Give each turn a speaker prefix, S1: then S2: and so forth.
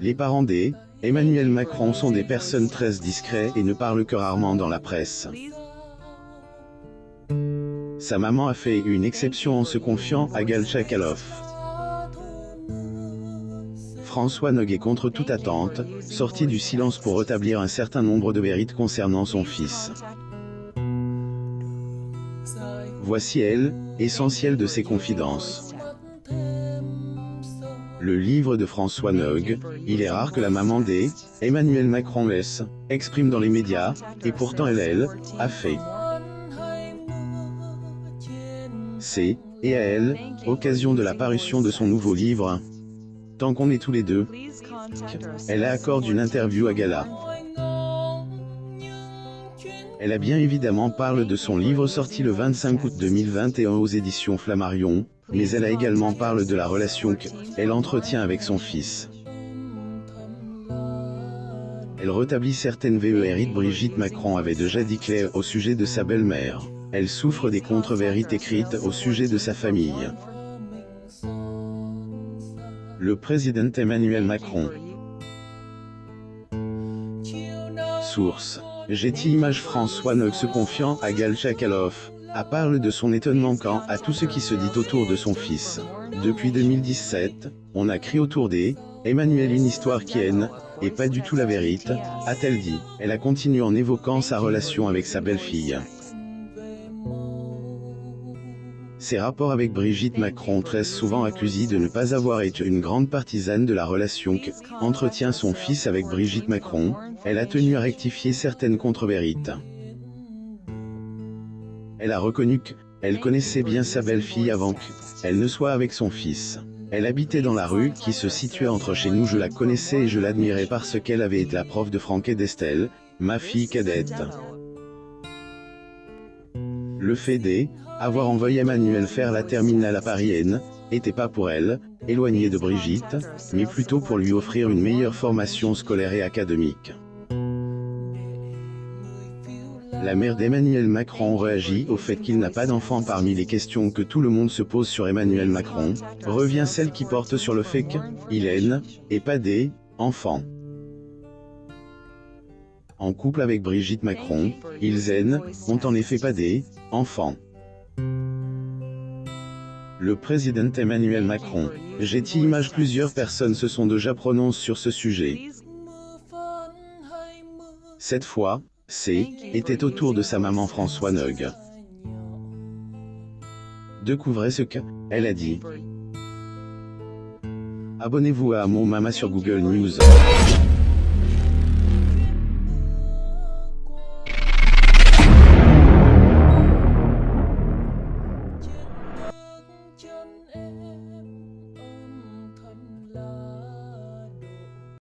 S1: Les parents d'Emmanuel Macron sont des personnes très discrètes et ne parlent que rarement dans la presse. Sa maman a fait une exception en se confiant à Gal Chakalov. François Nogues est contre toute attente, sorti du silence pour rétablir un certain nombre de vérités concernant son fils. Voici l'essentiel de ses confidences. Le livre de François Nogues, il est rare que la maman d'Emmanuel Macron exprime dans les médias, et pourtant elle a fait. C'est, et à occasion de la parution de son nouveau livre, Tant qu'on est tous les deux, elle accorde une interview à Gala. Elle a bien évidemment parlé de son livre sorti le 25 août 2021 aux éditions Flammarion, mais elle a également parlé de la relation qu'elle entretient avec son fils. Elle rétablit certaines vérités. Brigitte Macron avait déjà dit clair au sujet de sa belle-mère. Elle souffre des contre-vérités écrites au sujet de sa famille. Le président Emmanuel Macron. Source. Getty Images. François Nogues se confiant à Gal Chakalov, a parlé de son étonnement quant à tout ce qui se dit autour de son fils. Depuis 2017, on a créé autour d'Emmanuel une histoire qui n'est pas du tout la vérité, a-t-elle dit. Elle a continué en évoquant sa relation avec sa belle-fille. Ses rapports avec Brigitte Macron très souvent accusés de ne pas avoir été une grande partisane de la relation qu'entretient son fils avec Brigitte Macron, elle a tenu à rectifier certaines contre-vérités. Elle a reconnu qu'elle connaissait bien sa belle-fille avant qu'elle ne soit avec son fils. Elle habitait dans la rue qui se situait entre chez nous. Je la connaissais et je l'admirais parce qu'elle avait été la prof de Franck et d'Estelle, ma fille cadette. Le fait d'avoir envoyé Emmanuel faire la terminale à Paris n'était pas pour elle, éloignée de Brigitte, mais plutôt pour lui offrir une meilleure formation scolaire et académique. La mère d'Emmanuel Macron réagit au fait qu'il n'a pas d'enfant. Parmi les questions que tout le monde se pose sur Emmanuel Macron, revient celle qui porte sur le fait qu'il n'est pas d'enfant. En couple avec Brigitte Macron, ils n'ont en effet pas d'enfants. Le président Emmanuel Macron. Getty Images. Plusieurs personnes se sont déjà prononcées sur ce sujet. Cette fois, était autour de sa maman François Nogues. Découvrez ce qu'elle a dit. Abonnez-vous à Mon Mama sur Google News.